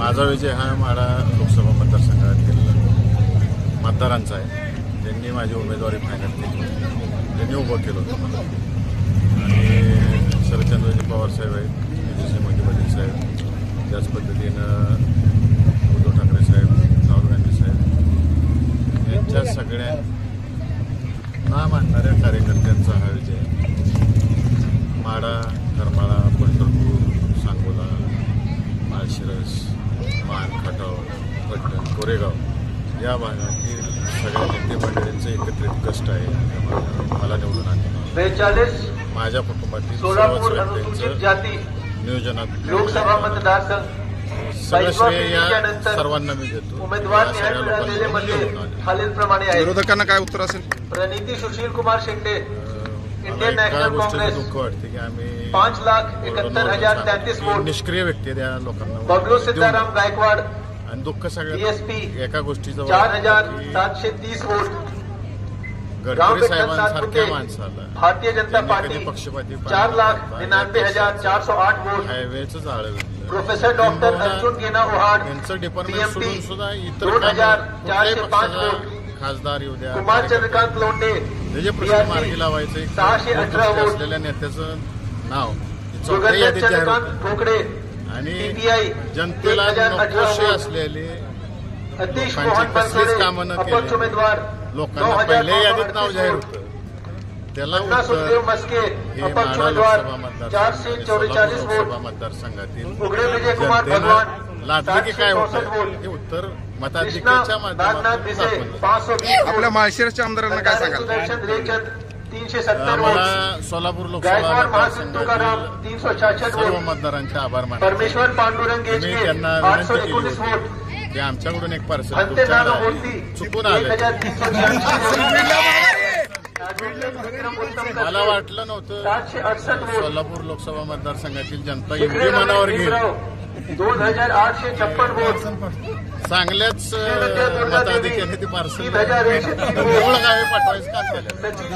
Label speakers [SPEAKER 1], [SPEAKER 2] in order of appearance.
[SPEAKER 1] माझा विजय हा माढा लोकसभा मतदारसंघातील मतदारांचा आहे. त्यांनी माझी उमेदवारी फायनल केली, त्यांनी उभं केलं होतं मला. आणि शरदचंद्रजी पवार साहेब आहेत, तेजस्वी मोदी पाटील साहेब, त्याच पद्धतीनं उद्धव ठाकरे साहेब, राहुल गांधी साहेब यांच्या सगळ्या ना मानणाऱ्या कार्यकर्त्यांचा हा विजय आहे. माढा, करमाळा, पंढरपूर, सांगोला, माळशिरस, मान, खटाव, पट्टण, कोरेगाव या भागातील सगळ्या नेते मंडळींचे एकत्रित कष्ट आहे मला निवडून आणले. माझ्या कुटुंबातील नियोजनात
[SPEAKER 2] लोकसभा मतदारसंघ
[SPEAKER 1] सगळं श्रेय या सर्वांना मी देतो.
[SPEAKER 2] खालीलप्रमाणे आहे.
[SPEAKER 3] विरोधकांना काय उत्तर असेल?
[SPEAKER 2] प्रणिती सुशील कुमार शेंडे, इंडियन
[SPEAKER 1] एका
[SPEAKER 2] नॅशनल
[SPEAKER 1] गोष्टीचं
[SPEAKER 2] काँग्रेस,
[SPEAKER 1] दुःख वाटते की आम्ही
[SPEAKER 2] 5,71,033 वोट.
[SPEAKER 1] निष्क्रिय व्यक्ती आहे, त्या लोकांना
[SPEAKER 2] बबलू सिद्धाराम गायकवाड,
[SPEAKER 1] आणि दुःख सगळ्यात
[SPEAKER 2] DSP,
[SPEAKER 1] एका गोष्टीचं
[SPEAKER 2] 4,730 वोट.
[SPEAKER 1] गडकरी साहेबांसारख्या माणसाला
[SPEAKER 2] भारतीय जनता पार्टी
[SPEAKER 1] पक्षपाती
[SPEAKER 2] 4,99,408 वोट.
[SPEAKER 1] हायवेचं जाळं
[SPEAKER 2] प्रोफेसर डॉक्टर अर्जुन गेना ओहाड,
[SPEAKER 1] यांचं डिपार्टमेंट सोडून सुद्धा इतर
[SPEAKER 2] 2,405 वोट.
[SPEAKER 1] खासदार येऊ द्या,
[SPEAKER 2] कुमार चंद्रकांत लोंढे,
[SPEAKER 1] त्याचे प्रश्न मार्गी लावायचे
[SPEAKER 2] 618 वोट.
[SPEAKER 1] असलेल्या नेत्याचं नाव
[SPEAKER 2] सुगंधा
[SPEAKER 1] यादीत जाहीर
[SPEAKER 2] चंद्रकांत
[SPEAKER 1] होतं.
[SPEAKER 2] ठोकरे,
[SPEAKER 1] आणि
[SPEAKER 2] TPI
[SPEAKER 1] जनतेला
[SPEAKER 2] 1,018
[SPEAKER 1] नकोशे
[SPEAKER 2] वोट.
[SPEAKER 1] असलेले
[SPEAKER 2] अतिश
[SPEAKER 1] लोकांची
[SPEAKER 2] मोहन
[SPEAKER 1] कसलीच
[SPEAKER 2] बनसोडे,
[SPEAKER 1] कामं न
[SPEAKER 2] अपक्ष
[SPEAKER 1] केली
[SPEAKER 2] उमेदवार,
[SPEAKER 1] लोकांना पहिल्या यादीत नाव
[SPEAKER 2] 9,938
[SPEAKER 1] जाहीर
[SPEAKER 2] वोट.
[SPEAKER 1] होतं. त्याला
[SPEAKER 2] अण्णा
[SPEAKER 1] उत्तर
[SPEAKER 2] सुखदेव मस्के,
[SPEAKER 1] हे
[SPEAKER 2] अपक्ष
[SPEAKER 1] माढा
[SPEAKER 2] उमेदवार,
[SPEAKER 1] लोकसभा मतदारसंघ,
[SPEAKER 2] 444
[SPEAKER 1] लोकसभा
[SPEAKER 2] वोट.
[SPEAKER 1] मतदारसंघातील
[SPEAKER 2] उघडे विजय कुमार
[SPEAKER 1] जनतेनं
[SPEAKER 2] भगवान,
[SPEAKER 1] लादले की काय
[SPEAKER 2] 764
[SPEAKER 1] होतं
[SPEAKER 2] वोट.
[SPEAKER 1] हे उत्तर
[SPEAKER 2] कृष्णा
[SPEAKER 1] मताधिक्याच्या
[SPEAKER 2] नागनाथ
[SPEAKER 1] माध्यमातून
[SPEAKER 2] भिसे,
[SPEAKER 1] दाखवलं.
[SPEAKER 2] 520 वोट.
[SPEAKER 3] आपल्या माळशिरसच्या आमदारांना काय सांगाल?
[SPEAKER 2] सुदर्शन रेचंद, 370 वोट.
[SPEAKER 1] मला सोलापूर लोकसभा
[SPEAKER 2] गायकवाड महासिंग तुकाराम,
[SPEAKER 1] मतदारसंघातील
[SPEAKER 2] 366
[SPEAKER 1] सर्व
[SPEAKER 2] वोट.
[SPEAKER 1] मतदारांचे आभार मानतो.
[SPEAKER 2] परमेश्वर पांडुरंग
[SPEAKER 1] मी
[SPEAKER 2] गेजगे,
[SPEAKER 1] त्यांना विनंती केली
[SPEAKER 2] 819
[SPEAKER 1] होती
[SPEAKER 2] वोट.
[SPEAKER 1] की आमच्याकडून एक पार्सल
[SPEAKER 2] अंते नागमूर्ती,
[SPEAKER 1] चुकून आले.
[SPEAKER 2] 1,386 विक्रम उत्तम
[SPEAKER 1] मला
[SPEAKER 2] कसबे,
[SPEAKER 1] वाटलं नव्हतं
[SPEAKER 2] 768 वोट.
[SPEAKER 1] सोलापूर लोकसभा मतदारसंघातील जनता एवढी मनावर घेईल.
[SPEAKER 2] 2,856 वोट.
[SPEAKER 1] चांगल्याच मताधिक्याने ती पार्सल
[SPEAKER 2] 3,130
[SPEAKER 1] मूळ गावी पाठवायचं काम केलं.
[SPEAKER 2] सचिन